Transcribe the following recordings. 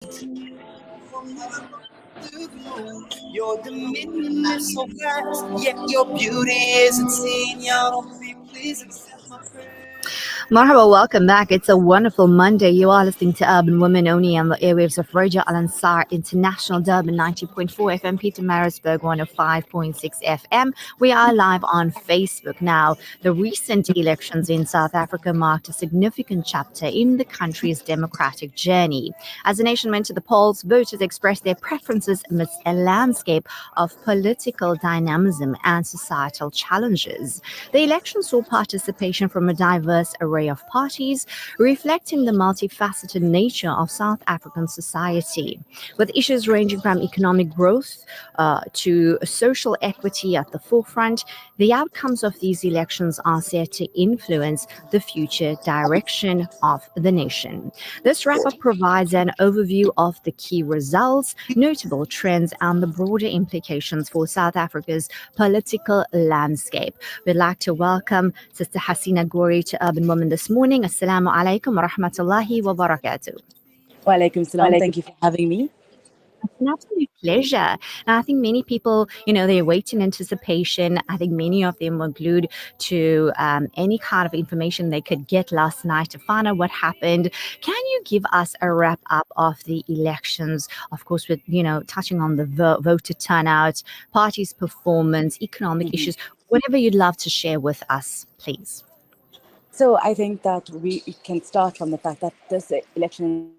Your dominion is so vast, yet your beauty isn't seen. Y'all don't be please accept my prayer. Marhaba, welcome back. It's a wonderful Monday. You are listening to Urban Women Only on the airwaves of Raja Al Ansar International Durban 90.4 FM, Peter Marisburg 105.6 FM. We are live on Facebook now. The recent elections in South Africa marked a significant chapter in the country's democratic journey. As the nation went to the polls, voters expressed their preferences amidst a landscape of political dynamism and societal challenges. The election saw participation from a diverse array of parties, reflecting the multifaceted nature of South African society. With issues ranging from economic growth to social equity at the forefront, the outcomes of these elections are set to influence the future direction of the nation. This wrap up provides an overview of the key results, notable trends, and the broader implications for South Africa's political landscape. We'd like to welcome Sister Hasina Gori to Urban Woman this morning. Assalamu alaikum wa rahmatullahi wa barakatuh. Wa alaikum salam. Thank you for having me. It's an absolute pleasure. And I think many people, they wait in anticipation. I think many of them were glued to any kind of information they could get last night to find out what happened. Can you give us a wrap up of the elections? Of course, with, touching on the voter turnout, parties' performance, economic issues, whatever you'd love to share with us, please. So I think that we can start from the fact that this election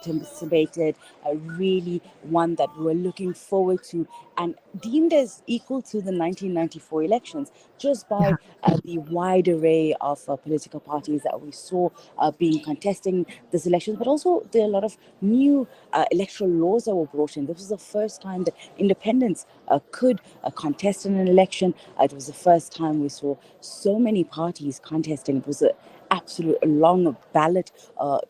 anticipated, really one that we were looking forward to and deemed as equal to the 1994 elections, just by the wide array of political parties that we saw being contesting this election, but also there are a lot of new electoral laws that were brought in. This was the first time that independents could contest in an election. It was the first time we saw so many parties contesting. It was an absolute long ballot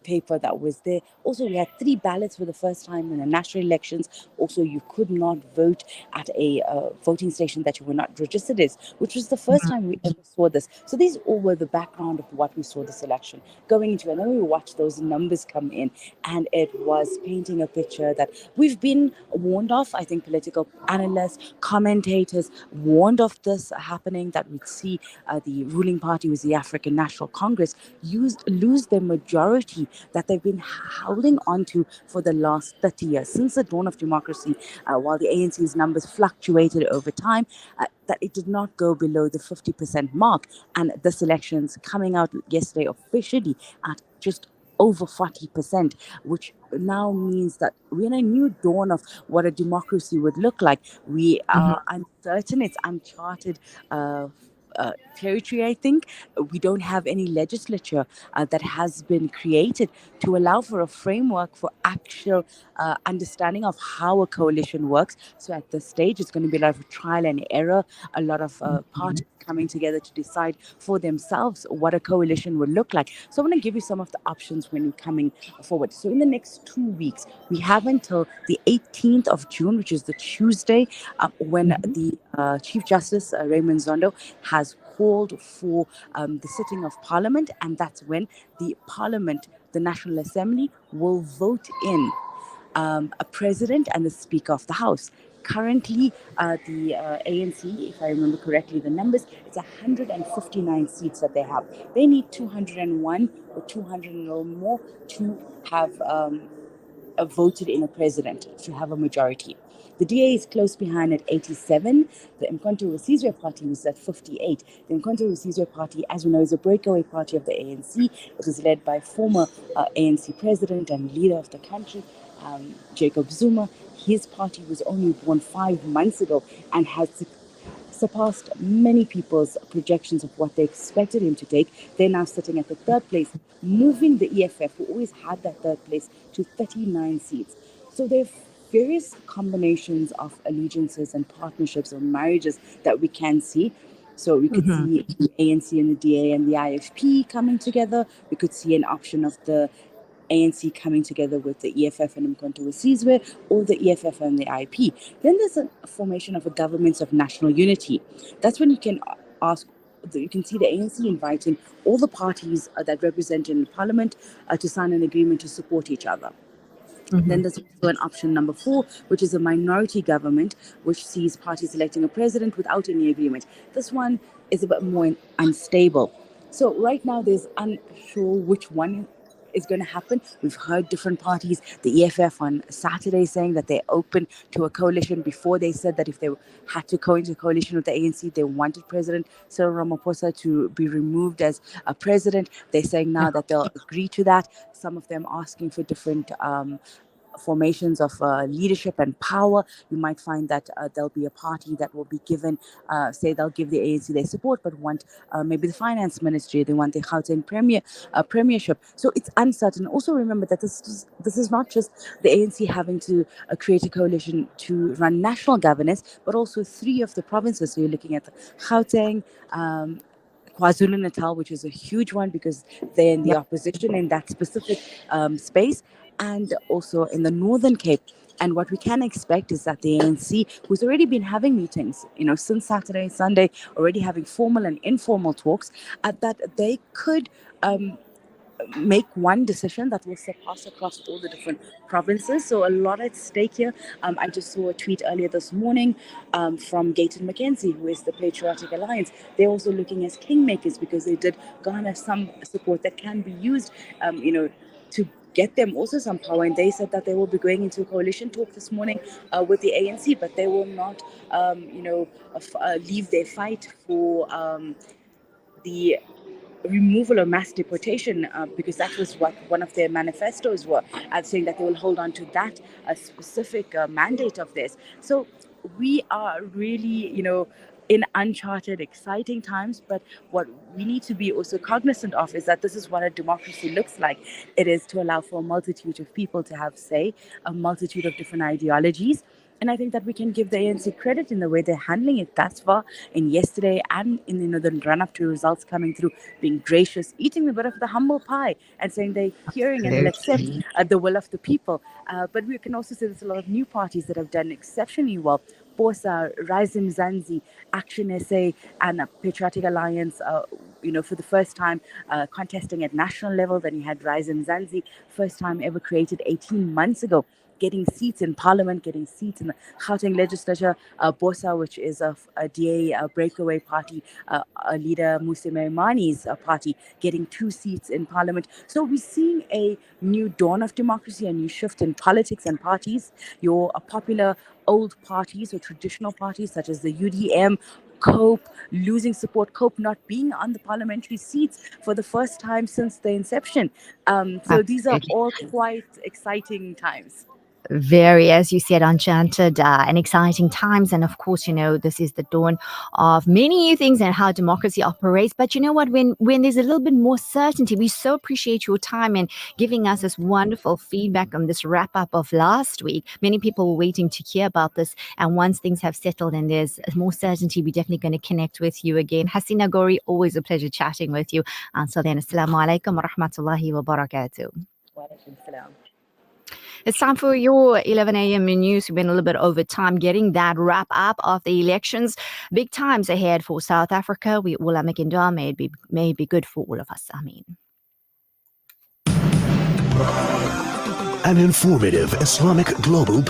paper that was there. Also, we had 3 ballots for the first time in the national elections. Also, you could not vote at a voting station that you were not registered as, which was the first time we ever saw this. So these all were the background of what we saw this election going into. And then we watched those numbers come in, and it was painting a picture that we've been warned of. I think political analysts, commentators warned of this happening, that we'd see the ruling party, was the African National Congress, lose their majority that they've been holding on to for the last 30 years. Since the dawn of democracy, while the ANC's numbers fluctuated over time, that it did not go below the 50% mark. And this election's coming out yesterday officially at just over 40%, which now means that we're in a new dawn of what a democracy would look like. We are uncertain, it's uncharted territory, I think. We don't have any legislature that has been created to allow for a framework for actual understanding of how a coalition works. So at this stage, it's going to be a lot of trial and error, a lot of parties coming together to decide for themselves what a coalition would look like. So I want to give you some of the options when you're coming forward. So in the next 2 weeks, we have until the 18th of June, which is the Tuesday, when the Chief Justice, Raymond Zondo, has called for the sitting of Parliament, and that's when the Parliament, the National Assembly, will vote in a president and the Speaker of the House. Currently, the ANC, if I remember correctly, the numbers, it's 159 seats that they have. They need 201 or 200 or more to have voted in a president, to have a majority. The DA is close behind at 87. The Umkhonto weSizwe Party is at 58. The Umkhonto weSizwe Party, as we know, is a breakaway party of the ANC. It is led by former ANC president and leader of the country, Jacob Zuma. His party was only born 5 months ago and has surpassed many people's projections of what they expected him to take. They're now sitting at the 3rd place, moving the EFF, who always had that 3rd place, to 39 seats. So there are various combinations of allegiances and partnerships or marriages that we can see. So we could see the ANC and the DA and the IFP coming together. We could see an option of the ANC coming together with the EFF and Umkhonto weSizwe, or the EFF and the IP. Then there's a formation of a government of national unity. That's when you can ask, you can see the ANC inviting all the parties that represent in Parliament to sign an agreement to support each other. Then there's also an option number 4, which is a minority government, which sees parties electing a president without any agreement. This one is a bit more unstable. So right now, there's unsure which one is going to happen. We've heard different parties, the EFF on Saturday saying that they're open to a coalition. Before they said that if they had to go into a coalition with the ANC, they wanted President Cyril Ramaphosa to be removed as a president. They're saying now that they'll agree to that. Some of them asking for different formations of leadership and power. You might find that there'll be a party that will be given, say they'll give the ANC their support, but want maybe the finance ministry, they want the Gauteng premiership. So it's uncertain. Also remember that this is not just the ANC having to create a coalition to run national governance, but also 3 of the provinces. So you're looking at Gauteng, KwaZulu-Natal, which is a huge one because they're in the opposition in that specific space, and also in the Northern Cape. And what we can expect is that the ANC, who's already been having meetings, since Saturday, Sunday, already having formal and informal talks, that they could make one decision that will surpass across all the different provinces. So a lot at stake here. I just saw a tweet earlier this morning from Gayton McKenzie, who is the Patriotic Alliance. They're also looking as kingmakers because they did garner some support that can be used, to get them also some power. And they said that they will be going into a coalition talk this morning with the ANC, but they will not, leave their fight for the removal of mass deportation, because that was what one of their manifestos were, saying that they will hold on to that specific mandate of theirs. So we are really, in uncharted, exciting times. But what we need to be also cognizant of is that this is what a democracy looks like. It is to allow for a multitude of people to have say, a multitude of different ideologies. And I think that we can give the ANC credit in the way they're handling it thus far, in yesterday and in the run-up to results coming through, being gracious, eating a bit of the humble pie and saying they're hearing and they'll accept the will of the people. But we can also say there's a lot of new parties that have done exceptionally well. BOSA, Rise Mzansi, Action SA, and Patriotic Alliance, for the first time contesting at national level. Then you had Rise Mzansi, first time ever created 18 months ago, getting seats in Parliament, getting seats in the Gauteng legislature. BOSA, which is a DA breakaway party, leader Muse Maimani's party, getting 2 seats in Parliament. So we're seeing a new dawn of democracy, a new shift in politics and parties. Your popular old parties or traditional parties such as the UDM, COPE losing support, COPE not being on the parliamentary seats for the first time since the inception. So these are all quite exciting times. Very, as you said, enchanted and exciting times. And of course, this is the dawn of many new things and how democracy operates. But you know what? When there's a little bit more certainty, we so appreciate your time and giving us this wonderful feedback on this wrap up of last week. Many people were waiting to hear about this. And once things have settled and there's more certainty, we're definitely going to connect with you again. Hasina, Gori, always a pleasure chatting with you. Until then, assalamu alaikum wa rahmatullahi wa barakatuh. Wa alaikum salam. It's time for your 11 a.m. news. We've been a little bit over time getting that wrap up of the elections. Big times ahead for South Africa. We all are making dua. May it be good for all of us. Ameen. An informative Islamic global